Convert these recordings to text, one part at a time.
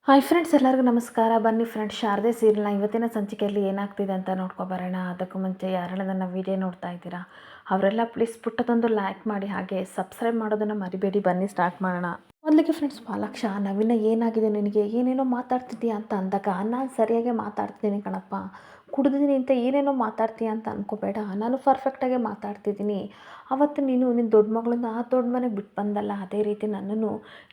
Hi friends, ಎಲ್ಲರಿಗೂ ನಮಸ್ಕಾರ. ಬನ್ನಿ ಫ್ರೆಂಡ್ಸ್, ಶಾರದೆ ಸೀರಿಯಲ್ನ ಇವತ್ತಿನ ಸಂಚಿಕೆಯಲ್ಲಿ ಏನಾಗ್ತಿದೆ ಅಂತ ನೋಡ್ಕೊಬರೋಣ. ಅದಕ್ಕೂ ಮುಂಚೆ ಯಾರೆಲ್ಲ ನನ್ನ ವಿಡಿಯೋ ನೋಡ್ತಾ ಇದ್ದೀರಾ ಅವರೆಲ್ಲ ಪ್ಲೀಸ್ ಪುಟ್ಟದೊಂದು ಲೈಕ್ ಮಾಡಿ, ಹಾಗೆ ಸಬ್ಸ್ಕ್ರೈಬ್ ಮಾಡೋದನ್ನು ಮರಿಬೇಡಿ. ಬನ್ನಿ ಸ್ಟಾರ್ಟ್ ಮಾಡೋಣ. ಮೊದಲಿಗೆ ಫ್ರೆಂಡ್ಸ್, ಪಾಲಾಕ್ಷ ನವೀನ ಏನಾಗಿದೆ ನಿನಗೆ, ಏನೇನೋ ಮಾತಾಡ್ತಿದ್ದೀಯಾ ಅಂತ ಅಂದಾಗ, ನಾನು ಸರಿಯಾಗಿ ಮಾತಾಡ್ತಿದ್ದೀನಿ ಕಣಪ್ಪ, ಕುಡಿದಿದ್ದೀನಿ ಅಂತ ಏನೇನೋ ಮಾತಾಡ್ತೀಯ ಅಂತ ಅನ್ಕೋಬೇಡ, ನಾನು ಪರ್ಫೆಕ್ಟಾಗೆ ಮಾತಾಡ್ತಿದ್ದೀನಿ. ಅವತ್ತು ನೀನು ನಿನ್ನ ದೊಡ್ಡ ಮಗಳನ್ನ ದೊಡ್ಡ ಮನೆಗೆ ಬಿಟ್ಟು ಬಂದಲ್ಲ, ಅದೇ ರೀತಿ ನನ್ನನ್ನು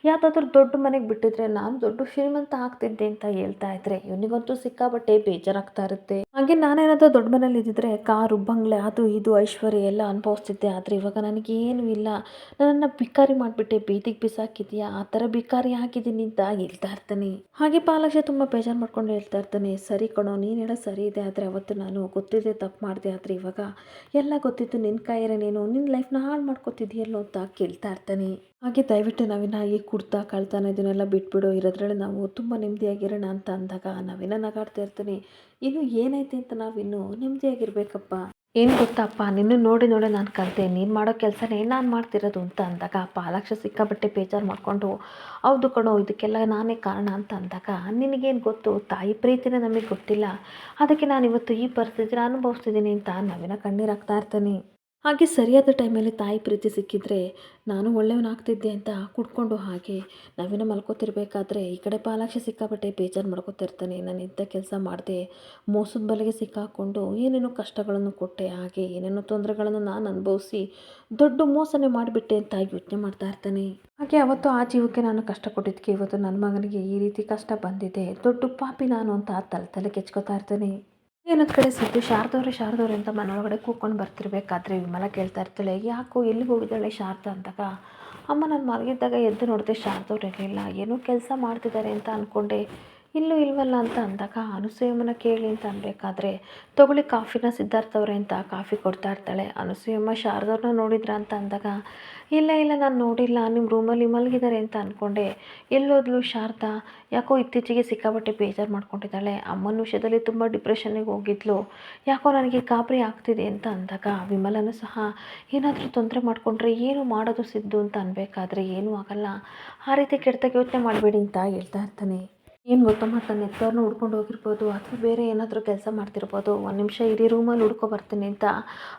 ಯಾವುದಾದ್ರೂ ದೊಡ್ಡ ಮನೆಗೆ ಬಿಟ್ಟಿದ್ರೆ ನಾನು ದೊಡ್ಡ ಶ್ರೀಮಂತ ಆಗ್ತಿದ್ದೆ ಅಂತ ಹೇಳ್ತಾ ಇದ್ರೆ ಇವನಿಗಂತೂ ಸಿಕ್ಕಾಬಟ್ಟೆ ಬೇಜಾರಾಗ್ತಾ ಇರುತ್ತೆ. ಹಾಗೆ ನಾನೇನಾದರೂ ದೊಡ್ಡ ಮನೇಲಿ ಇದ್ದಿದ್ರೆ ಕಾರು ಬಂಗ್ಲೆ ಅದು ಇದು ಐಶ್ವರ್ಯ ಎಲ್ಲ ಅನುಭವಿಸ್ತಿದ್ದೆ. ಆದರೆ ಇವಾಗ ನನಗೇನು ಇಲ್ಲ, ನನ್ನನ್ನು ಭಿಕಾರಿ ಮಾಡಿಬಿಟ್ಟೆ, ಬೀದಿಗೆ ಬಿಸಾಕಿದ್ಯಾ, ಆ ಥರ ಭಿಕಾರಿ ಆಗಿದ್ದೀನಿ ಅಂತ ಹೇಳ್ತಾ ಇರ್ತಾನೆ. ಹಾಗೆ ಪಾಲಾಕ್ಷ ತುಂಬ ಬೇಜಾರು ಮಾಡ್ಕೊಂಡು ಹೇಳ್ತಾ ಇರ್ತಾನೆ, ಸರಿ ಕಣೋ, ನೀನು ಹೇಳೋ ಸರಿ ಇದೆ. ಆದರೆ ಅವತ್ತು ನಾನು ಗೊತ್ತಿದ್ದೆ ತಪ್ಪು ಮಾಡಿದೆ, ಆದರೆ ಇವಾಗ ಎಲ್ಲ ಗೊತ್ತಿತ್ತು ನಿನ್ನ ಕೈಯರೆ ನೀನು ನಿನ್ನ ಲೈಫ್ನ ಹಾಳು ಮಾಡ್ಕೊತಿದ್ಯಲ್ಲೋ ಅಂತ ಕೇಳ್ತಾ ಇರ್ತಾನೆ. ಹಾಗೆ ದಯವಿಟ್ಟು ನವೀನ ಈ ಕುಡ್ತಾ ಕಳ್ತಾನ ಇದನ್ನೆಲ್ಲ ಬಿಟ್ಬಿಡು, ಇರೋದ್ರಲ್ಲಿ ನಾವು ತುಂಬ ನೆಮ್ಮದಿಯಾಗಿರೋಣ ಅಂತ ಅಂದಾಗ ನವೀನ ನಗಾಡ್ತಾ ಇರ್ತಾನೆ. ಇನ್ನು ಏನೈತೆ ಅಂತ ನಾವಿನ್ನು ನೆಮ್ಮದಿಯಾಗಿರ್ಬೇಕಪ್ಪ. ಏನು ಗೊತ್ತಪ್ಪ, ನಿನ್ನ ನೋಡಿ ನೋಡಿ ನಾನು ಕಲಿತೆ, ನೀನು ಮಾಡೋ ಕೆಲಸನೇ ನಾನು ಮಾಡ್ತಿರೋದು ಅಂತ ಅಂದಾಗ ಪಾಲಾಕ್ಷ ಸಿಕ್ಕಾಬಟ್ಟೆ ಬೇಜಾರು ಮಾಡಿಕೊಂಡು, ಹೌದು ಕಣೋ, ಇದಕ್ಕೆಲ್ಲ ನಾನೇ ಕಾರಣ ಅಂತ ಅಂದಾಗ, ನಿನಗೇನು ಗೊತ್ತು, ತಾಯಿ ಪ್ರೀತಿನೇ ನಮಗೆ ಗೊತ್ತಿಲ್ಲ, ಅದಕ್ಕೆ ನಾನು ಇವತ್ತು ಈ ಪರಿಸ್ಥಿತಿನ ಅನುಭವಿಸ್ತಿದ್ದೀನಿ ಅಂತ ನವೀನ ಕಣ್ಣೀರಾಗ್ತಾ ಇರ್ತಾನೆ. ಹಾಗೆ ಸರಿಯಾದ ಟೈಮಲ್ಲಿ ತಾಯಿ ಪ್ರೀತಿ ಸಿಕ್ಕಿದ್ರೆ ನಾನು ಒಳ್ಳೆಯವನಾಗ್ತಿದ್ದೆ ಅಂತ ಕುಡ್ಕೊಂಡು ಹಾಗೆ ನವೀನ ಮಲ್ಕೋತಿರ್ಬೇಕಾದ್ರೆ ಈ ಕಡೆ ಪಾಲಾಕ್ಷ ಸಿಕ್ಕಾಪಟ್ಟೆ ಬೇಜಾರು ಮಾಡ್ಕೋತಿರ್ತಾನೆ. ನಾನು ಇಂಥ ಕೆಲಸ ಮಾಡಿದೆ, ಮೋಸದ ಬಲೆಗೆ ಸಿಕ್ಕಾಕ್ಕೊಂಡು ಏನೇನೋ ಕಷ್ಟಗಳನ್ನು ಕೊಟ್ಟೆ, ಹಾಗೆ ಏನೇನೋ ತೊಂದರೆಗಳನ್ನು ನಾನು ಅನುಭವಿಸಿ ದೊಡ್ಡ ಮೋಸನೆ ಮಾಡಿಬಿಟ್ಟೆ ಅಂತ ಯೋಚನೆ ಮಾಡ್ತಾ ಇರ್ತಾನೆ. ಹಾಗೆ ಅವತ್ತು ಆ ಜೀವಕ್ಕೆ ನಾನು ಕಷ್ಟ ಕೊಟ್ಟಿದ್ದಕ್ಕೆ ಇವತ್ತು ನನ್ನ ಮಗನಿಗೆ ಈ ರೀತಿ ಕಷ್ಟ ಬಂದಿದೆ, ದೊಡ್ಡ ಪಾಪಿ ನಾನು ಅಂತ ತಲೆ ಕೆಚ್ಕೋತಾ ಇರ್ತಾನೆ. ಏನೊಂದು ಕಡೆ ಸಿದ್ದು ಶಾರದವ್ರೆ ಅಂತ ಮನೆಯೊಳಗಡೆ ಕೂತ್ಕೊಂಡು ಬರ್ತಿರ್ಬೇಕಾದ್ರೆ ವಿಮಲ ಕೇಳ್ತಾ ಇರ್ತಾಳೆ, ಯಾಕೋ ಎಲ್ಲಿಗೆ ಹೋಗಿದ್ದಾಳೆ ಶಾರದಾ ಅಂದಾಗ, ಅಮ್ಮ ನಾನು ಮಲಗಿದ್ದಾಗ ಎದ್ದು ನೋಡಿದೆ ಶಾರದವ್ರು ಇರಲಿಲ್ಲ, ಏನೋ ಕೆಲಸ ಮಾಡ್ತಿದ್ದಾರೆ ಅಂತ ಅಂದ್ಕೊಂಡೆ, ಇಲ್ಲೂ ಇಲ್ವಲ್ಲ ಅಂತ ಅಂದಾಗ ಅನಸೂಯಮ್ಮನ ಕೇಳಿ ಅಂತ ಅನ್ಬೇಕಾದ್ರೆ, ತಗೊಳ್ಳಿ ಕಾಫಿನ ಸಿದ್ಧಾರ್ಥ ಅವ್ರೆ ಅಂತ ಕಾಫಿ ಕೊಡ್ತಾ ಇರ್ತಾಳೆ. ಅನಸೂಯಮ್ಮ ಶಾರದವ್ರನ್ನ ನೋಡಿದ್ರ ಅಂತ ಅಂದಾಗ, ಇಲ್ಲ ನಾನು ನೋಡಿಲ್ಲ, ನಿಮ್ಮ ರೂಮಲ್ಲಿ ಮಲಗಿದ್ದಾರೆ ಅಂತ ಅಂದ್ಕೊಂಡೆ, ಎಲ್ಲೋದ್ಲು ಶಾರದಾ, ಯಾಕೋ ಇತ್ತೀಚೆಗೆ ಸಿಕ್ಕಾಪಟ್ಟೆ ಬೇಜಾರು ಮಾಡ್ಕೊಂಡಿದ್ದಾಳೆ, ಅಮ್ಮನ ವಿಷಯದಲ್ಲಿ ತುಂಬ ಡಿಪ್ರೆಷನ್ನಿಗೆ ಹೋಗಿದ್ಲು, ಯಾಕೋ ನನಗೆ ಗಾಬರಿ ಆಗ್ತಿದೆ ಅಂತ ಅಂದಾಗ ವಿಮಲನೂ ಸಹ, ಏನಾದರೂ ತೊಂದರೆ ಮಾಡಿಕೊಂಡ್ರೆ ಏನು ಮಾಡೋದು ಸಿದ್ದು ಅಂತ ಅನ್ಬೇಕಾದ್ರೆ, ಏನೂ ಆಗಲ್ಲ, ಆ ರೀತಿ ಕೆಟ್ಟದಾಗಿ ಯೋಚನೆ ಮಾಡಬೇಡಿ ಅಂತ ಹೇಳ್ತಾ ಇರ್ತಾನೆ. ಏನು ಗೊತ್ತಮ್ಮ, ತನ್ನ ಎತ್ತವ್ರನ್ನ ಹುಡ್ಕೊಂಡು ಹೋಗಿರ್ಬೋದು, ಅಥವಾ ಬೇರೆ ಏನಾದರೂ ಕೆಲಸ ಮಾಡ್ತಿರ್ಬೋದು. ಒಂದು ನಿಮಿಷ ಇಡೀ ರೂಮಲ್ಲಿ ಹುಡ್ಕೊ ಬರ್ತೀನಿ ಅಂತ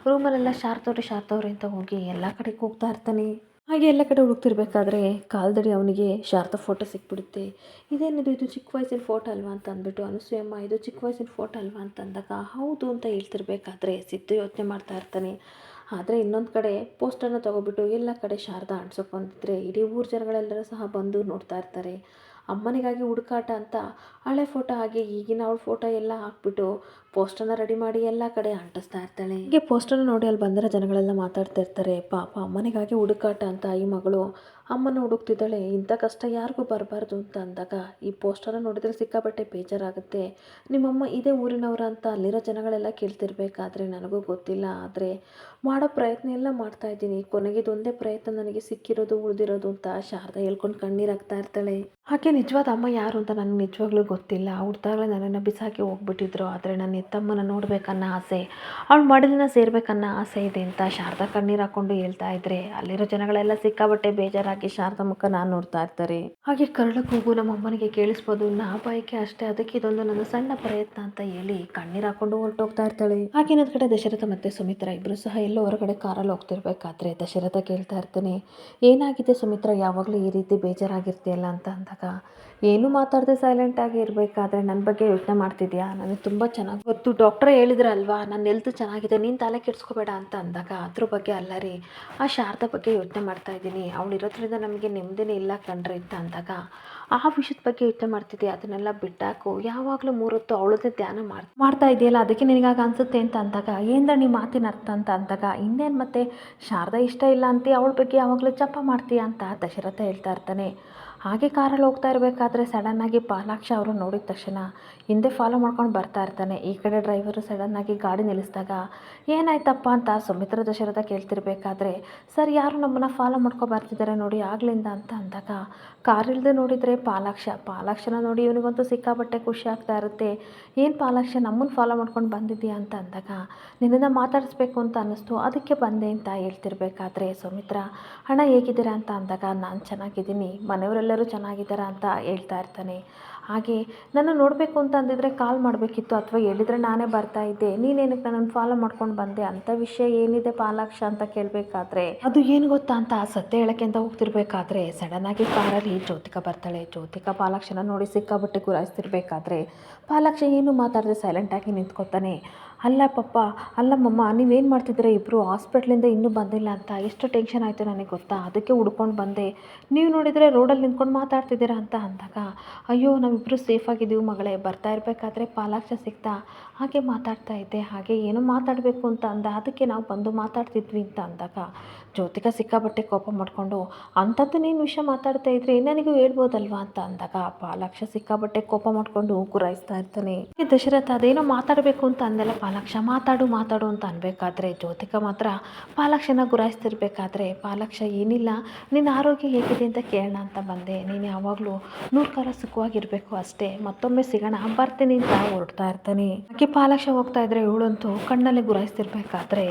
ರೂಮಲ್ಲೆಲ್ಲ ಶಾರದವ್ರೆ ಅಂತ ಹೋಗಿ ಎಲ್ಲ ಕಡೆ ಹೋಗ್ತಾ ಇರ್ತಾನೆ. ಹಾಗೆ ಎಲ್ಲ ಕಡೆ ಹುಡುಕ್ತಿರ್ಬೇಕಾದ್ರೆ ಕಾಲ್ದಡಿ ಅವನಿಗೆ ಶಾರದಾ ಫೋಟೋ ಸಿಕ್ಬಿಡುತ್ತೆ. ಇದೇನಿದು, ಇದು ಚಿಕ್ಕ ವಯಸ್ಸಿನ ಫೋಟೋ ಅಲ್ವಾ ಅಂತ ಅಂದ್ಬಿಟ್ಟು ಅನಸೂಯಮ್ಮ, ಇದು ಚಿಕ್ಕ ವಯಸ್ಸಿನ ಫೋಟೋ ಅಲ್ವಾ ಅಂತ ಅಂದಾಗ ಹೌದು ಅಂತ ಹೇಳ್ತಿರ್ಬೇಕಾದ್ರೆ ಸಿದ್ದು ಯೋಚನೆ ಮಾಡ್ತಾ ಇರ್ತಾನೆ. ಆದರೆ ಇನ್ನೊಂದು ಕಡೆ ಪೋಸ್ಟರ್ನ ತೊಗೊಬಿಟ್ಟು ಎಲ್ಲ ಕಡೆ ಶಾರದಾ ಅಂಟ್ಸೋಕೆ ಬಂದಿದ್ರೆ ಇಡೀ ಊರ ಜನಗಳೆಲ್ಲರೂ ಸಹ ಬಂದು ನೋಡ್ತಾ ಇರ್ತಾರೆ. ಅಮ್ಮನಿಗಾಗಿ ಹುಡುಕಾಟ ಅಂತ ಹಳೆ ಫೋಟೋ ಹಾಗೆ ಈಗಿನ ಅವಳ ಫೋಟೋ ಎಲ್ಲ ಹಾಕ್ಬಿಟ್ಟು ಪೋಸ್ಟರ್ನ ರೆಡಿ ಮಾಡಿ ಎಲ್ಲ ಕಡೆ ಅಂಟಿಸ್ತಾ ಇರ್ತಾಳೆ. ಹೀಗೆ ಪೋಸ್ಟರ್ನ ನೋಡಿ ಅಲ್ಲಿ ಬಂದಿರೋ ಜನಗಳೆಲ್ಲ ಮಾತಾಡ್ತಾ ಇರ್ತಾರೆ, ಪಾಪ ಅಮ್ಮನಿಗಾಗಿ ಹುಡುಕಾಟ ಅಂತ ಈ ಮಗಳು ಅಮ್ಮನ ಹುಡುಕ್ತಿದ್ದಾಳೆ, ಇಂಥ ಕಷ್ಟ ಯಾರಿಗೂ ಬರಬಾರ್ದು ಅಂತ ಅಂದಾಗ ಈ ಪೋಸ್ಟರ್ನ ನೋಡಿದರೆ ಸಿಕ್ಕಾಪಟ್ಟೆ ಬೇಜಾರಾಗುತ್ತೆ. ನಿಮ್ಮಮ್ಮ ಇದೇ ಊರಿನವರ ಅಂತ ಅಲ್ಲಿರೋ ಜನಗಳೆಲ್ಲ ಕೇಳ್ತಿರ್ಬೇಕಾದ್ರೆ ನನಗೂ ಗೊತ್ತಿಲ್ಲ, ಆದರೆ ಮಾಡೋ ಪ್ರಯತ್ನ ಎಲ್ಲ ಮಾಡ್ತಾ ಇದ್ದೀನಿ, ಕೊನೆಗೆ ಇದೊಂದೇ ಪ್ರಯತ್ನ ನನಗೆ ಸಿಕ್ಕಿರೋದು ಉಳಿದಿರೋದು ಅಂತ ಶಾರದಾ ಹೇಳ್ಕೊಂಡು ಕಣ್ಣೀರಾಗ್ತಾ ಇರ್ತಾಳೆ. ಹಾಗೆ ನಿಜವಾದ ಅಮ್ಮ ಯಾರು ಅಂತ ನನಗೆ ನಿಜವಾಗ್ಲೂ ಗೊತ್ತಿಲ್ಲ, ಹುಡ್ದಾಗಲೇ ನನ್ನನ್ನು ಬಿಸಾಕಿ ಹೋಗ್ಬಿಟ್ಟಿದ್ರು, ಆದರೆ ನನ್ನ ಎತ್ತಮ್ಮನ ನೋಡ್ಬೇಕನ್ನೋ ಆಸೆ, ಅವಳು ಮಡಿಲನ್ನ ಸೇರ್ಬೇಕನ್ನೋ ಆಸೆ ಇದೆ ಅಂತ ಶಾರದಾ ಕಣ್ಣೀರು ಹಾಕ್ಕೊಂಡು ಹೇಳ್ತಾ ಇದ್ರೆ ಅಲ್ಲಿರೋ ಜನಗಳೆಲ್ಲ ಸಿಕ್ಕಾಬಟ್ಟೆ ಬೇಜಾರಾಗಿ ಶಾರದಾ ಮುಖ ನಾನು ನೋಡ್ತಾ ಇರ್ತಾರೆ. ಹಾಗೆ ಕರಳ ಕೂಗು ನಮ್ಮ ಅಮ್ಮನಿಗೆ ಕೇಳಿಸ್ಬೋದು, ನಾ ಬಯಕೆ ಅಷ್ಟೇ, ಅದಕ್ಕೆ ಇದೊಂದು ನನ್ನ ಸಣ್ಣ ಪ್ರಯತ್ನ ಅಂತ ಹೇಳಿ ಕಣ್ಣೀರು ಹಾಕೊಂಡು ಹೊರಟೋಗ್ತಾ ಇರ್ತಾಳೆ. ಹಾಗೆ ಇನ್ನೊಂದು ಕಡೆ ದಶರಥ ಮತ್ತು ಸುಮಿತ್ರಾ ಇಬ್ಬರು ಸಹ ಎಲ್ಲೋ ಹೊರಗಡೆ ಕಾರಲ್ಲಿ ಹೋಗ್ತಿರ್ಬೇಕಾದ್ರೆ ದಶರಥ ಕೇಳ್ತಾ ಇರ್ತಾನೆ, ಏನಾಗಿದೆ ಸುಮಿತ್ರಾ, ಯಾವಾಗಲೂ ಈ ರೀತಿ ಬೇಜಾರಾಗಿರ್ತೀಯಲ್ಲ ಅಂತ ಅಂದಾಗ, ಏನು ಮಾತಾಡದೆ ಸೈಲೆಂಟಾಗಿ ಇರಬೇಕಾದ್ರೆ ನನ್ನ ಬಗ್ಗೆ ಯೋಚನೆ ಮಾಡ್ತಿದ್ಯಾ, ನನಗೆ ತುಂಬ ಚೆನ್ನಾಗಿ ಗೊತ್ತು, ಡಾಕ್ಟ್ರೇ ಹೇಳಿದ್ರಲ್ವಾ ನನ್ನ ಹೆಲ್ತ್ ಚೆನ್ನಾಗಿದೆ, ನೀನು ತಲೆ ಕೆಡಿಸ್ಕೋಬೇಡ ಅಂತ ಅಂದಾಗ, ಅದ್ರ ಬಗ್ಗೆ ಅಲ್ಲ ರೀ, ಆ ಶಾರದಾ ಬಗ್ಗೆ ಯೋಚನೆ ಮಾಡ್ತಾ ಇದ್ದೀನಿ, ಅವಳು ಇರೋದ್ರಿಂದ ನಮಗೆ ನೆಮ್ಮದಿನೇ ಇಲ್ಲ ಕಣ್ರಿ ಅಂತ ಅಂದಾಗ, ಆ ವಿಷಯದ ಬಗ್ಗೆ ಯೋಚನೆ ಮಾಡ್ತಿದ್ದೆ, ಅದನ್ನೆಲ್ಲ ಬಿಟ್ಟಾಕು, ಯಾವಾಗಲೂ ಮೂರೊತ್ತು ಅವಳದೇ ಧ್ಯಾನ ಮಾಡ್ತಾ ಇದೆಯಲ್ಲ, ಅದಕ್ಕೆ ನಿನಗಾಗ ಅನಿಸುತ್ತೆ ಅಂತ ಅಂದಾಗ, ಏನಂದ್ರೆ ನಿಮ್ಮ ಮಾತಿನ ಅರ್ಥ ಅಂತ ಅಂದಾಗ, ಇನ್ನೇನು ಮತ್ತೆ ಶಾರದಾ ಇಷ್ಟ ಇಲ್ಲ ಅಂತ ಅವಳ ಬಗ್ಗೆ ಯಾವಾಗಲೂ ಜಪ ಮಾಡ್ತೀಯಾ ಅಂತ ದಶರಥ ಹೇಳ್ತಾ ಇರ್ತಾನೆ. ಹಾಗೆ ಕಾರಲ್ಲಿ ಹೋಗ್ತಾ ಇರಬೇಕಾದ್ರೆ ಸಡನ್ನಾಗಿ ಪಾಲಾಕ್ಷ ಅವರು ನೋಡಿದ ತಕ್ಷಣ ಹಿಂದೆ ಫಾಲೋ ಮಾಡ್ಕೊಂಡು ಬರ್ತಾ ಇರ್ತಾನೆ. ಈ ಕಡೆ ಡ್ರೈವರು ಸಡನ್ನಾಗಿ ಗಾಡಿ ನಿಲ್ಲಿಸಿದಾಗ ಏನಾಯ್ತಪ್ಪ ಅಂತ ಸುಮಿತ್ರಾ ದಶರಥ ಕೇಳ್ತಿರ್ಬೇಕಾದ್ರೆ, ಸರ್ ಯಾರು ನಮ್ಮನ್ನು ಫಾಲೋ ಮಾಡ್ಕೊಂಡು ಬರ್ತಿದ್ದಾರೆ ನೋಡಿ ಆಗ್ಲಿಂದ ಅಂತ ಅಂದಾಗ, ಕಾರಿಲ್ದೆ ನೋಡಿದರೆ ಪಾಲಾಕ್ಷನ ನೋಡಿ ಇವನಿಗಂತೂ ಸಿಕ್ಕಾಬಟ್ಟೆ ಖುಷಿ ಆಗ್ತಾ ಇರುತ್ತೆ. ಏನು ಪಾಲಾಕ್ಷ ನಮ್ಮನ್ನು ಫಾಲೋ ಮಾಡ್ಕೊಂಡು ಬಂದಿದ್ದೀಯಾ ಅಂತ ಅಂದಾಗ, ನಿನ್ನನ್ನು ಮಾತಾಡಿಸ್ಬೇಕು ಅಂತ ಅನ್ನಿಸ್ತು, ಅದಕ್ಕೆ ಬಂದೆ ಅಂತ ಹೇಳ್ತಿರ್ಬೇಕಾದ್ರೆ ಸುಮಿತ್ರಾ, ಅಣ್ಣ ಹೇಗಿದ್ದೀರಾ ಅಂತ ಅಂದಾಗ, ನಾನು ಚೆನ್ನಾಗಿದ್ದೀನಿ, ಮನೆಯವರೆಲ್ಲರೂ ಚೆನ್ನಾಗಿದ್ದಾರಾ ಅಂತ ಹೇಳ್ತಾ ಇರ್ತಾನೆ. ಹಾಗೆ ನನ್ನ ನೋಡಬೇಕು ಅಂತ ಅಂದಿದ್ರೆ ಕಾಲ್ ಮಾಡಬೇಕಿತ್ತು, ಅಥವಾ ಹೇಳಿದರೆ ನಾನೇ ಬರ್ತಾ ಇದ್ದೆ, ನೀನೇನಕ್ಕೆ ನನ್ನನ್ನು ಫಾಲೋ ಮಾಡ್ಕೊಂಡು ಬಂದೆ, ಅಂಥ ವಿಷಯ ಏನಿದೆ ಪಾಲಾಕ್ಷ ಅಂತ ಕೇಳಬೇಕಾದ್ರೆ ಅದು ಏನು ಗೊತ್ತಾ ಅಂತ ಸತ್ಯ ಹೇಳಕ್ಕೆ ಅಂತ ಹೋಗ್ತಿರ್ಬೇಕಾದ್ರೆ ಸಡನ್ನಾಗಿ ಕಾರಲ್ಲಿ ಜ್ಯೋತಿಕಾ ಬರ್ತಾಳೆ. ಜ್ಯೋತಿಕಾ ಪಾಲಾಕ್ಷನ ನೋಡಿ ಸಿಕ್ಕಾಬಟ್ಟೆ ಗುರಾಯಿಸ್ತಿರ್ಬೇಕಾದ್ರೆ ಪಾಲಾಕ್ಷ ಏನು ಮಾತಾಡದೆ ಸೈಲೆಂಟಾಗಿ ನಿಂತ್ಕೊತಾನೆ. ಅಲ್ಲ ಪಪ್ಪ, ಅಲ್ಲ ಮಮ್ಮ, ನೀವೇನು ಮಾಡ್ತಿದ್ದೀರಾ ಇಬ್ಬರು, ಹಾಸ್ಪಿಟ್ಲಿಂದ ಇನ್ನೂ ಬಂದಿಲ್ಲ ಅಂತ ಎಷ್ಟು ಟೆನ್ಷನ್ ಆಯಿತು ನನಗೆ ಗೊತ್ತಾ, ಅದಕ್ಕೆ ಹುಡ್ಕೊಂಡು ಬಂದೆ. ನೀವು ನೋಡಿದರೆ ರೋಡಲ್ಲಿ ನಿಂತ್ಕೊಂಡು ಮಾತಾಡ್ತಿದ್ದೀರಾ ಅಂತ ಅಂದಾಗ, ಅಯ್ಯೋ ನಾವಿಬ್ಬರು ಸೇಫಾಗಿದ್ದೀವಿ ಮಗಳೇ, ಬರ್ತಾ ಇರಬೇಕಾದ್ರೆ ಪಾಲಾಕ್ಷ ಸಿಕ್ತಾ, ಹಾಗೆ ಮಾತಾಡ್ತಾ ಇದ್ದೆ, ಹಾಗೆ ಏನೋ ಮಾತಾಡಬೇಕು ಅಂತ ಅಂದ, ಅದಕ್ಕೆ ನಾವು ಬಂದು ಮಾತಾಡ್ತಿದ್ವಿ ಅಂತ ಅಂದಾಗ ಜ್ಯೋತಿಕಾ ಸಿಕ್ಕಾಬಟ್ಟೆ ಕೋಪ ಮಾಡಿಕೊಂಡು, ಅಂಥದ್ದು ನೀನು ವಿಷಯ ಮಾತಾಡ್ತಾ ಇದ್ರಿ ನನಗೂ ಹೇಳ್ಬೋದಲ್ವಾ ಅಂತ ಅಂದಾಗ ಪಾಲಾಕ್ಷ ಸಿಕ್ಕಾಬಟ್ಟೆ ಕೋಪ ಮಾಡಿಕೊಂಡು ಗುರಾಯಿಸ್ತಾ ಇರ್ತಾನೆ. ದಶರಥ ಅದೇನೋ ಮಾತಾಡಬೇಕು ಅಂತ ಅಂದೆಲ್ಲ ಪಾಲಾಕ್ಷ, ಮಾತಾಡು ಮಾತಾಡು ಅಂತ ಅನ್ಬೇಕಾದ್ರೆ ಜ್ಯೋತಿಕಾ ಮಾತ್ರ ಪಾಲಾಕ್ಷನ ಗುರಾಯಿಸ್ತಿರ್ಬೇಕಾದ್ರೆ, ಪಾಲಾಕ್ಷ ಏನಿಲ್ಲ, ನಿನ್ನ ಆರೋಗ್ಯ ಹೇಗಿದೆ ಅಂತ ಕೇಳೋಣ ಅಂತ ಬಂದೆ, ನೀನು ಯಾವಾಗಲೂ 100 ಕಾಲ ಸುಖವಾಗಿರಬೇಕು ಅಷ್ಟೇ, ಮತ್ತೊಮ್ಮೆ ಸಿಗೋಣ, ಬರ್ತೀನಿ ಅಂತ ಹೊರಡ್ತಾ ಇರ್ತಾನೆ. ಹಾಗೆ ಪಾಲಾಕ್ಷ ಹೋಗ್ತಾ ಇದ್ರೆ ಇವಳಂತೂ ಕಣ್ಣಲ್ಲಿ ಗುರಾಯಿಸ್ತಿರ್ಬೇಕಾದ್ರೆ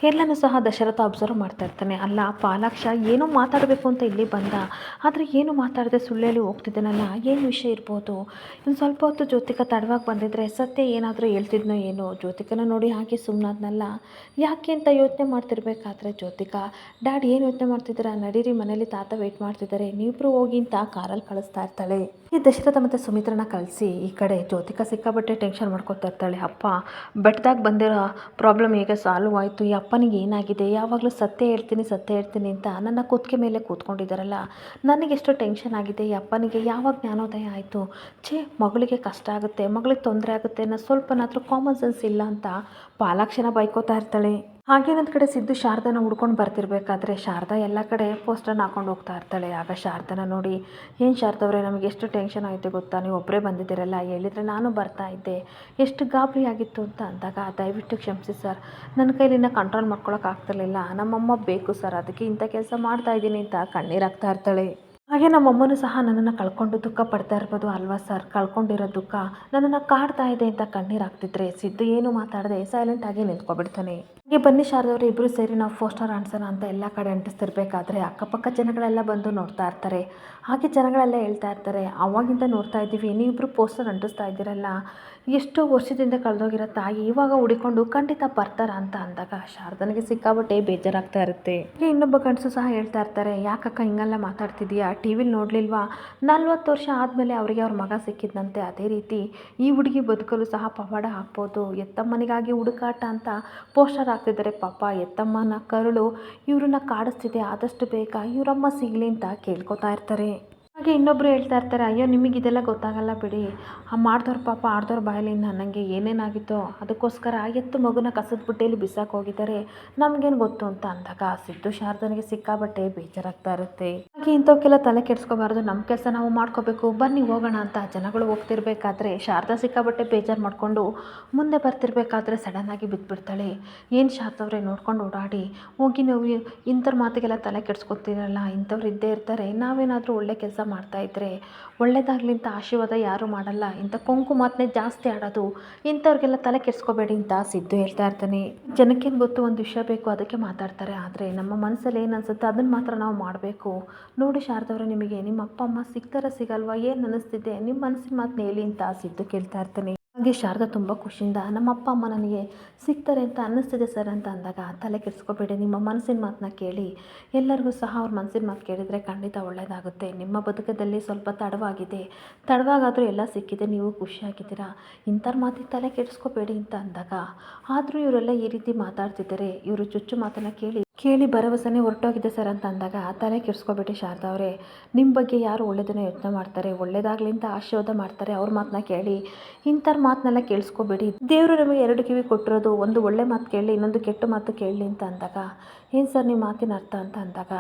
ಎಲ್ಲನೂ ಸಹ ದಶರಥ ಅಬ್ಸರ್ವ್ ಮಾಡ್ತಾ ಇರ್ತಾನೆ. ಅಲ್ಲ ಪಾಲಾಕ್ಷ ಏನೋ ಮಾತಾಡಬೇಕು ಅಂತ ಇಲ್ಲಿ ಬಂದ, ಆದರೆ ಏನು ಮಾತಾಡದೆ ಸುಳ್ಳೇಳಿ ಹೋಗ್ತಿದ್ದಾನಲ್ಲ, ಏನು ವಿಷಯ ಇರ್ಬೋದು, ಇನ್ನು ಸ್ವಲ್ಪ ಹೊತ್ತು ಜ್ಯೋತಿಕಾ ತಡವಾಗಿ ಬಂದಿದ್ರೆ ಸತ್ಯ ಏನಾದರೂ ಹೇಳ್ತಿದ್ನೋ ಏನೋ. ಜ್ಯೋತಿಕನ ನೋಡಿ ಹಾಗೆ ಸುಮ್ಮನಾದ್ನಲ್ಲ, ಯಾಕೆ ಅಂತ ಯೋಚನೆ ಮಾಡ್ತಿರ್ಬೇಕಾದ್ರೆ ಜ್ಯೋತಿಕಾ, ಡ್ಯಾಡ್ ಏನು ಯೋಚನೆ ಮಾಡ್ತಿದ್ದೀರಾ, ನಡೀರಿ ಮನೇಲಿ ತಾತ ವೆಯ್ಟ್ ಮಾಡ್ತಿದ್ದಾರೆ, ನೀವಿಬ್ರು ಹೋಗಿ ಅಂತ ಕಾರಲ್ಲಿ ಕಳಿಸ್ತಾ ಇರ್ತಾಳೆ. ಈ ದಶರಥ ಮತ್ತು ಸುಮಿತ್ರನ ಕಳಿಸಿ ಈ ಕಡೆ ಜ್ಯೋತಿಕಾ ಸಿಕ್ಕಾಬಟ್ಟೆ ಟೆನ್ಷನ್ ಮಾಡ್ಕೊತಾ ಇರ್ತಾಳೆ. ಅಪ್ಪ ಬೆಟ್ಟದಾಗ ಬಂದಿರೋ ಪ್ರಾಬ್ಲಮ್ ಹೇಗೆ ಸಾಲ್ವ್ ಆಯಿತು, ಈ ಅಪ್ಪನಿಗೆ ಏನಾಗಿದೆ, ಯಾವಾಗಲೂ ಸತ್ಯ ಹೇಳ್ತೀನಿ ಅಂತ ನನ್ನ ಕುತ್ತಿಗೆ ಮೇಲೆ ಕೂತ್ಕೊಂಡಿದ್ದಾರಲ್ಲ, ನನಗೆಷ್ಟು ಟೆನ್ಷನ್ ಆಗಿದೆ, ಈ ಅಪ್ಪನಿಗೆ ಯಾವಾಗ ಜ್ಞಾನೋದಯ ಆಯಿತು, ಮಗಳಿಗೆ ಕಷ್ಟ ಆಗುತ್ತೆ, ಮಗಳಿಗೆ ತೊಂದರೆ ಆಗುತ್ತೆ ಅನ್ನೋ ಸ್ವಲ್ಪನಾದರೂ ಕಾಮನ್ ಸೆನ್ಸ್ ಇಲ್ಲ ಅಂತ ಪಾಲಾಕ್ಷನ ಬೈಕೋತಾ ಇರ್ತಾಳೆ. ಹಾಗೇನೊಂದು ಕಡೆ ಸಿದ್ದು ಶಾರದಾನ ಹುಡ್ಕೊಂಡು ಬರ್ತಿರ್ಬೇಕಾದ್ರೆ ಶಾರದಾ ಎಲ್ಲ ಕಡೆ ಪೋಸ್ಟರ್ನ ಹಾಕೊಂಡು ಹೋಗ್ತಾ ಇರ್ತಾಳೆ. ಆಗ ಶಾರದಾನ ನೋಡಿ, ಏನು ಶಾರದವ್ರೆ, ನಮಗೆ ಎಷ್ಟು ಟೆನ್ಷನ್ ಆಯಿತು ಗೊತ್ತಾ, ನೀವು ಒಬ್ಬರೇ ಬಂದಿದ್ದೀರಲ್ಲ, ಹೇಳಿದರೆ ನಾನು ಬರ್ತಾ ಇದ್ದೆ, ಎಷ್ಟು ಗಾಬರಿ ಆಗಿತ್ತು ಅಂತ ಅಂದಾಗ, ದಯವಿಟ್ಟು ಕ್ಷಮಿಸಿ ಸರ್, ನನ್ನ ಕೈಲಿಂದ ಕಂಟ್ರೋಲ್ ಮಾಡ್ಕೊಳಕ್ಕಾಗ್ತಿರ್ಲಿಲ್ಲ, ನಮ್ಮಮ್ಮ ಬೇಕು ಸರ್, ಅದಕ್ಕೆ ಇಂಥ ಕೆಲಸ ಮಾಡ್ತಾ ಇದ್ದೀನಿ ಅಂತ ಕಣ್ಣೀರಾಗ್ತಾ ಇರ್ತಾಳೆ. ಹಾಗೆ ನಮ್ಮಮ್ಮನೂ ಸಹ ನನ್ನನ್ನು ಕಳ್ಕೊಂಡು ದುಃಖ ಪಡ್ತಾ ಇರ್ಬೋದು ಅಲ್ವಾ ಸರ್, ಕಳ್ಕೊಂಡಿರೋ ದುಃಖ ನನ್ನನ್ನು ಕಾಡ್ತಾ ಇದೆ ಅಂತ ಕಣ್ಣೀರು ಹಾಕ್ತಿದ್ರೆ ಸಿದ್ದು ಏನು ಮಾತಾಡದೆ ಸೈಲೆಂಟಾಗಿ ನಿಂತ್ಕೊಬಿಡ್ತಾನೆ. ಹಾಗೆ ಬನ್ನಿ ಶಾರದವರು ಇಬ್ಬರು ಸೇರಿ ನಾವು ಪೋಸ್ಟರ್ ಅಂಟಿಸೋಣ ಅಂತ ಎಲ್ಲ ಕಡೆ ಅಂಟಿಸ್ತಿರ್ಬೇಕಾದ್ರೆ ಅಕ್ಕಪಕ್ಕ ಜನಗಳೆಲ್ಲ ಬಂದು ನೋಡ್ತಾ ಇರ್ತಾರೆ. ಹಾಗೆ ಜನಗಳೆಲ್ಲ ಹೇಳ್ತಾ ಇರ್ತಾರೆ, ಅವಾಗಿಂದ ನೋಡ್ತಾ ಇದ್ದೀವಿ ನೀವಿಬ್ಬರು ಪೋಸ್ಟರ್ ಅಂಟಿಸ್ತಾ ಇದ್ದೀರಲ್ಲ, ಎಷ್ಟೋ ವರ್ಷದಿಂದ ಕಳೆದೋಗಿರೋ ತಾಯಿ ಇವಾಗ ಹುಡಿಕೊಂಡು ಖಂಡಿತ ಬರ್ತಾರ ಅಂತ ಅಂದಾಗ ಶಾರದನಿಗೆ ಸಿಕ್ಕಾಬಟ್ಟೆ ಬೇಜಾರಾಗ್ತಾ ಇರುತ್ತೆ. ಇನ್ನೊಬ್ಬ ಗಂಡಸು ಸಹ ಹೇಳ್ತಾ ಇರ್ತಾರೆ, ಯಾಕಕ್ಕ ಹಿಂಗೆಲ್ಲ ಮಾತಾಡ್ತಿದೀಯಾ, ಟಿ ವಿಲಿ ನೋಡಲಿಲ್ವಾ, 40 ವರ್ಷ ಆದಮೇಲೆ ಅವರಿಗೆ ಅವ್ರ ಮಗ ಸಿಕ್ಕಿದ್ದಂತೆ, ಅದೇ ರೀತಿ ಈ ಹುಡುಗಿ ಬದುಕಲು ಸಹ ಪವಾಡ ಹಾಕ್ಬೋದು, ಎತ್ತಮ್ಮನಿಗಾಗಿ ಹುಡುಕಾಟ ಅಂತ ಪೋಸ್ಟರ್ ಹಾಕ್ತಿದ್ದಾರೆ, ಪಾಪ ಎತ್ತಮ್ಮನ ಕರುಳು ಇವ್ರನ್ನ ಕಾಡಿಸ್ತಿದೆ, ಆದಷ್ಟು ಬೇಗ ಇವರಮ್ಮ ಸಿಗಲಿ ಅಂತ ಕೇಳ್ಕೊತಾ ಇರ್ತಾರೆ. ಹಾಗೆ ಇನ್ನೊಬ್ಬರು ಹೇಳ್ತಾ ಇರ್ತಾರೆ, ಅಯ್ಯೋ ನಿಮಗೆ ಇದೆಲ್ಲ ಗೊತ್ತಾಗಲ್ಲ ಬಿಡಿ, ಮಾಡ್ದವ್ರು ಪಾಪ ಆಡ್ದವ್ರ ಬಾಯಲಿಂದ ನನಗೆ ಏನೇನಾಗಿತ್ತೋ ಅದಕ್ಕೋಸ್ಕರ ಎತ್ತು ಮಗುನ ಕಸದ ಬುಟ್ಟೆಯಲ್ಲಿ ಬಿಸಾಕಿ ಹೋಗಿದ್ದಾರೆ, ನಮಗೇನು ಗೊತ್ತು ಅಂತ ಅಂದಾಗ ಸಿದ್ದು ಶಾರದನಿಗೆ ಸಿಕ್ಕಾಬಟ್ಟೆ ಬೇಜಾರಾಗ್ತಾ ಇರುತ್ತೆ. ಹಾಗೆ ಇಂಥವಕ್ಕೆಲ್ಲ ತಲೆ ಕೆಡಿಸ್ಕೋಬಾರ್ದು, ನಮ್ಮ ಕೆಲಸ ನಾವು ಮಾಡ್ಕೋಬೇಕು, ಬನ್ನಿ ಹೋಗೋಣ ಅಂತ ಜನಗಳು ಹೋಗ್ತಿರ್ಬೇಕಾದ್ರೆ ಶಾರದಾ ಸಿಕ್ಕಾಬಟ್ಟೆ ಬೇಜಾರು ಮಾಡಿಕೊಂಡು ಮುಂದೆ ಬರ್ತಿರ್ಬೇಕಾದ್ರೆ ಸಡನ್ನಾಗಿ ಬಿದ್ದುಬಿಡ್ತಾಳೆ. ಏನು ಶಾರದವ್ರೆ ನೋಡ್ಕೊಂಡು ಓಡಾಡಿ ಹೋಗಿ, ನೀವು ಇಂಥವ್ರ ಮಾತಿಗೆಲ್ಲ ತಲೆ ಕೆಡಿಸ್ಕೊತೀರಲ್ಲ, ಇಂಥವ್ರು ಇದ್ದೇ ಇರ್ತಾರೆ, ನಾವೇನಾದರೂ ಒಳ್ಳೆ ಕೆಲಸ ಮಾಡ್ತಾ ಇದ್ರೆ ಒಳ್ಳೇದಾಗ್ಲಿ ಅಂತ ಆಶೀರ್ವಾದ ಯಾರು ಮಾಡಲ್ಲ, ಇಂಥ ಕೊಂಕು ಮಾತನ್ನೇ ಜಾಸ್ತಿ ಆಡೋದು, ಇಂಥವ್ರಿಗೆಲ್ಲ ತಲೆ ಕೆಡಿಸ್ಕೋಬೇಡಿ ಅಂತ ಸಿದ್ದು ಹೇಳ್ತಾ ಇರ್ತಾನೆ. ಜನಕ್ಕೇನು ಗೊತ್ತು, ಒಂದು ವಿಷಯ ಬೇಕು ಅದಕ್ಕೆ ಮಾತಾಡ್ತಾರೆ, ಆದರೆ ನಮ್ಮ ಮನಸ್ಸಲ್ಲಿ ಏನು ಅನ್ಸುತ್ತೆ ಅದನ್ನು ಮಾತ್ರ ನಾವು ಮಾಡಬೇಕು. ನೋಡಿ ಶಾರದವ್ರೆ, ನಿಮಗೆ ನಿಮ್ಮ ಅಪ್ಪ ಅಮ್ಮ ಸಿಗ್ತಾರ ಸಿಗಲ್ವಾ, ಏನು ಅನ್ನಿಸ್ತಿದೆ, ನಿಮ್ಮ ಮನಸ್ಸಿನ ಮಾತನ್ನ ಹೇಳಿ ಅಂತ ಸಿದ್ದು ಕೇಳ್ತಾ ಇರ್ತಾನೆ. ಹಾಗೆ ಶಾರದಾ ತುಂಬ ಖುಷಿಯಿಂದ ನಮ್ಮ ಅಪ್ಪ ಅಮ್ಮ ನನಗೆ ಸಿಗ್ತಾರೆ ಅಂತ ಅನ್ನಿಸ್ತಿದೆ ಸರ್ ಅಂತ ಅಂದಾಗ, ತಲೆ ಕೆಡಿಸ್ಕೋಬೇಡಿ, ನಿಮ್ಮ ಮನಸ್ಸಿನ ಮಾತನ್ನ ಕೇಳಿ, ಎಲ್ಲರಿಗೂ ಸಹ ಅವ್ರ ಮನಸ್ಸಿನ ಮಾತು ಕೇಳಿದರೆ ಖಂಡಿತ ಒಳ್ಳೆಯದಾಗುತ್ತೆ, ನಿಮ್ಮ ಬದುಕದಲ್ಲಿ ಸ್ವಲ್ಪ ತಡವಾಗಾದರೂ ಎಲ್ಲ ಸಿಕ್ಕಿದೆ, ನೀವು ಖುಷಿಯಾಗಿದ್ದೀರಾ, ಇಂಥವ್ರ ಮಾತಿಗೆ ತಲೆ ಕೆಡಿಸ್ಕೋಬೇಡಿ ಅಂತ ಅಂದಾಗ, ಆದರೂ ಇವರೆಲ್ಲ ಈ ರೀತಿ ಮಾತಾಡ್ತಿದ್ದಾರೆ, ಇವರು ಚುಚ್ಚು ಮಾತನ್ನು ಕೇಳಿ ಭರವಸೆನೇ ಹೊರಟೋಗಿದೆ ಸರ್ ಅಂತ ಅಂದಾಗ, ತಲೆ ಕೆಡಿಸ್ಕೋಬೇಡಿ ಶಾರದಾ ಅವರೇ, ನಿಮ್ಮ ಬಗ್ಗೆ ಯಾರು ಒಳ್ಳೆಯದನ್ನು ಯೋಚನೆ ಮಾಡ್ತಾರೆ, ಒಳ್ಳೇದಾಗಲಿ ಅಂತ ಆಶೀರ್ವಾದ ಮಾಡ್ತಾರೆ, ಅವ್ರ ಮಾತನ್ನ ಕೇಳಿ, ಇಂಥವ್ರ ಮಾತನ್ನೆಲ್ಲ ಕೇಳಿಸ್ಕೋಬೇಡಿ, ದೇವರು ನಮಗೆ 2 ಕಿವಿ ಕೊಟ್ಟಿರೋದು, ಒಂದು ಒಳ್ಳೆ ಮಾತು ಕೇಳಿ ಇನ್ನೊಂದು ಕೆಟ್ಟ ಮಾತು ಕೇಳಲಿ ಅಂತ ಅಂದಾಗ, ಏನು ಸರ್ ನಿಮ್ಮ ಮಾತಿನ ಅರ್ಥ ಅಂತ ಅಂದಾಗ,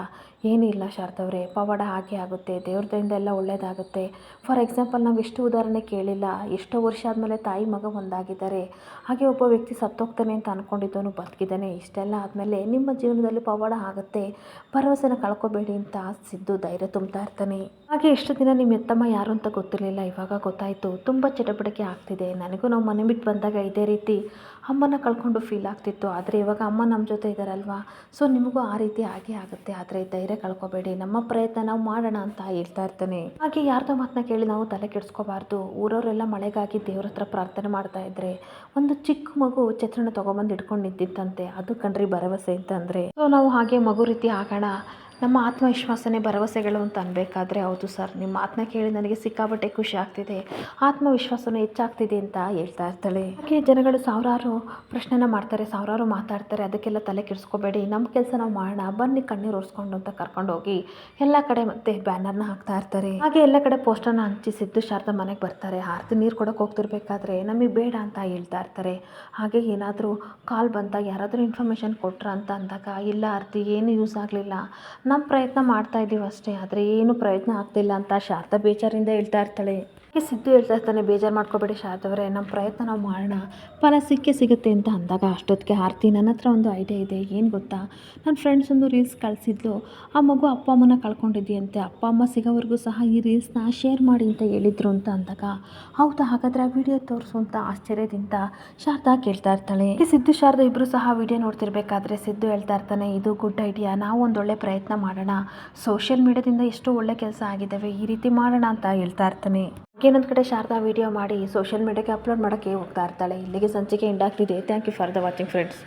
ಏನಿಲ್ಲ ಶಾರದಾ ಅವರೇ, ಪವಾಡ ಹಾಗೆ ಆಗುತ್ತೆ, ದೇವ್ರ ದಯಿಂದ ಎಲ್ಲ ಒಳ್ಳೆಯದಾಗುತ್ತೆ. ಫಾರ್ ಎಕ್ಸಾಂಪಲ್ ನಾವು ಎಷ್ಟು ಉದಾಹರಣೆ ಕೇಳಿಲ್ಲ, ಎಷ್ಟೋ ವರ್ಷ ಆದಮೇಲೆ ತಾಯಿ ಮಗ ಒಂದಾಗಿದ್ದಾರೆ, ಹಾಗೆ ಒಬ್ಬ ವ್ಯಕ್ತಿ ಸತ್ತೋಗ್ತಾನೆ ಅಂತ ಅಂದ್ಕೊಂಡಿದ್ದವನು ಬದುಕಿದ್ದಾನೆ, ಇಷ್ಟೆಲ್ಲ ಆದಮೇಲೆ ನಿಮ್ಮ ಜೀವನದಲ್ಲಿ ಪವಾಡ ಆಗುತ್ತೆ, ಭರವಸೆನ ಕಳ್ಕೊಬೇಡಿ ಅಂತ ಸಿದ್ದು ಧೈರ್ಯ ತುಂಬ್ತಾ ಇರ್ತಾನೆ. ಹಾಗೆ ಇಷ್ಟು ದಿನ ನಿಮ್ಮ ಎತ್ತಮ್ಮ ಯಾರು ಅಂತ ಗೊತ್ತಿರಲಿಲ್ಲ, ಇವಾಗ ಗೊತ್ತಾಯಿತು. ತುಂಬ ಚಟಪಟಿಕೆ ಆಗ್ತಿದೆ. ನನಗೂ ನಾವು ಮನೆ ಬಿಟ್ಟು ಬಂದಾಗ ಇದೇ ರೀತಿ ಅಮ್ಮನ ಕಳ್ಕೊಂಡು ಫೀಲ್ ಆಗ್ತಿತ್ತು. ಆದರೆ ಇವಾಗ ಅಮ್ಮ ನಮ್ಮ ಜೊತೆ ಇದ್ದಾರಲ್ವಾ, ಸೊ ನಿಮಗೂ ಆ ರೀತಿ ಆಗೇ ಆಗುತ್ತೆ. ಆದರೆ ಧೈರ್ಯ ಕಳ್ಕೊಬೇಡಿ, ನಮ್ಮ ಪ್ರಯತ್ನ ನಾವು ಮಾಡೋಣ ಅಂತ ಹೇಳ್ತಾ ಇರ್ತಾನೆ. ಹಾಗೆ ಯಾರ್ದೋ ಮಾತನ್ನ ಕೇಳಿ ನಾವು ತಲೆ ಕೆಡಿಸ್ಕೋಬಾರ್ದು. ಊರವರೆಲ್ಲ ಮಳೆಗಾಗಿ ದೇವ್ರ ಹತ್ರ ಪ್ರಾರ್ಥನೆ ಮಾಡ್ತಾ ಇದ್ರೆ ಒಂದು ಚಿಕ್ಕ ಮಗು ಛತ್ರನ ತೊಗೊಂಬಂದು ಹಿಡ್ಕೊಂಡು ನಿಂತಿತ್ತಂತೆ. ಅದು ಕಣ್ರಿ ಭರವಸೆ ಅಂತಂದರೆ. ಸೊ ನಾವು ಹಾಗೆ ಮಗು ರೀತಿ ಆಗೋಣ. ನಮ್ಮ ಆತ್ಮವಿಶ್ವಾಸನೇ ಭರವಸೆಗಳು ಅಂತ ಅನ್ಬೇಕಾದ್ರೆ ಹೌದು ಸರ್, ನಿಮ್ಮ ಮಾತನ್ನ ಕೇಳಿ ನನಗೆ ಸಿಕ್ಕಾಪಟ್ಟೆ ಖುಷಿ ಆಗ್ತಿದೆ, ಆತ್ಮವಿಶ್ವಾಸನೂ ಹೆಚ್ಚಾಗ್ತಿದೆ ಅಂತ ಹೇಳ್ತಾ ಇರ್ತಾಳೆ. ಹಾಗೆ ಜನಗಳು ಸಾವಿರಾರು ಪ್ರಶ್ನೆನ ಮಾಡ್ತಾರೆ, ಸಾವಿರಾರು ಮಾತಾಡ್ತಾರೆ. ಅದಕ್ಕೆಲ್ಲ ತಲೆ ಕೆಡಿಸ್ಕೋಬೇಡಿ, ನಮ್ಮ ಕೆಲಸ ನಾವು ಮಾಡೋಣ, ಬನ್ನಿ ಕಣ್ಣೀರು ಒರೆಸ್ಕೊಂಡು ಅಂತ ಕರ್ಕೊಂಡೋಗಿ ಎಲ್ಲ ಕಡೆ ಮತ್ತೆ ಬ್ಯಾನರ್ನ ಹಾಕ್ತಾ ಇರ್ತಾರೆ. ಹಾಗೆ ಎಲ್ಲ ಕಡೆ ಪೋಸ್ಟರ್ನ ಹಂಚಿ ಸಿದ್ದು ಶಾರದಾ ಮನೆಗೆ ಬರ್ತಾರೆ. ಆರತಿ ನೀರು ಕೊಡೋಕೆ ಹೋಗ್ತಿರ್ಬೇಕಾದ್ರೆ ನಮಗೆ ಬೇಡ ಅಂತ ಹೇಳ್ತಾ ಇರ್ತಾರೆ. ಹಾಗೆ ಏನಾದರೂ ಕಾಲ್ ಬಂದಾಗ ಯಾರಾದರೂ ಇನ್ಫಾರ್ಮೇಷನ್ ಕೊಟ್ರಾ ಅಂತ ಅಂದಾಗ ಇಲ್ಲ ಆರತಿ, ಏನು ಯೂಸ್ ಆಗಲಿಲ್ಲ, ನಮ್ಮ ಪ್ರಯತ್ನ ಮಾಡ್ತಾ ಇದ್ದೀವಿ ಅಷ್ಟೇ, ಆದರೆ ಏನು ಪ್ರಯತ್ನ ಆಗ್ತಿಲ್ಲ ಅಂತ ಶಾರದಾ ಬೇಜಾರಿಂದ ಹೇಳ್ತಾ ಇರ್ತಾಳೆ. ಹಾಗೆ ಸಿದ್ದು ಹೇಳ್ತಾ ಇರ್ತಾನೆ, ಬೇಜಾರು ಮಾಡ್ಕೋಬೇಡಿ ಶಾರದವರೇ, ನಮ್ಮ ಪ್ರಯತ್ನ ನಾವು ಮಾಡೋಣ, ಫಲ ಸಿಗುತ್ತೆ ಅಂತ ಅಂದಾಗ ಅಷ್ಟೊತ್ತಿಗೆ ಆರತಿ, ನನ್ನ ಹತ್ರ ಒಂದು ಐಡಿಯಾ ಇದೆ, ಏನು ಗೊತ್ತಾ, ನನ್ನ ಫ್ರೆಂಡ್ಸ್ ಒಂದು ರೀಲ್ಸ್ ಕಳಿಸಿದ್ಲು, ಆ ಮಗು ಅಪ್ಪ ಅಮ್ಮನ ಕಳ್ಕೊಂಡಿದೆಯಂತೆ, ಅಪ್ಪ ಅಮ್ಮ ಸಿಗೋವರೆಗೂ ಸಹ ಈ ರೀಲ್ಸ್ನ ಶೇರ್ ಮಾಡಿ ಅಂತ ಹೇಳಿದ್ರು ಅಂತ ಅಂದಾಗ ಹೌದಾ, ಹಾಗಾದರೆ ಆ ವಿಡಿಯೋ ತೋರಿಸು ಅಂತ ಆಶ್ಚರ್ಯದಿಂದ ಶಾರದಾ ಕೇಳ್ತಾ ಇರ್ತಾಳೆ. ಸಿದ್ದು ಶಾರದಾ ಇಬ್ಬರು ಸಹ ವಿಡಿಯೋ ನೋಡ್ತಿರ್ಬೇಕಾದ್ರೆ ಸಿದ್ದು ಹೇಳ್ತಾ ಇರ್ತಾನೆ, ಇದು ಗುಡ್ ಐಡಿಯಾ, ನಾವು ಒಂದೊಳ್ಳೆ ಪ್ರಯತ್ನ ಮಾಡೋಣ, ಸೋಷಿಯಲ್ ಮೀಡಿಯಾದಿಂದ ಎಷ್ಟು ಒಳ್ಳೆ ಕೆಲಸ ಆಗಿದ್ದಾವೆ, ಈ ರೀತಿ ಮಾಡೋಣ ಅಂತ ಹೇಳ್ತಾ ಇರ್ತಾನೆ. ಇನ್ನೊಂದು ಕಡೆ ಶಾರದಾ ವಿಡಿಯೋ ಮಾಡಿ ಸೋಷಿಯಲ್ ಮೀಡಿಯಾಗೆ ಅಪ್ಲೋಡ್ ಮಾಡೋಕ್ಕೆ ಹೋಗ್ತಾ ಇರ್ತಾಳೆ. ಇಲ್ಲಿಗೆ ಸಂಚಿಕೆ ಎಂಡ್ ಆಗ್ತಿದೆ. Thank you for the watching friends.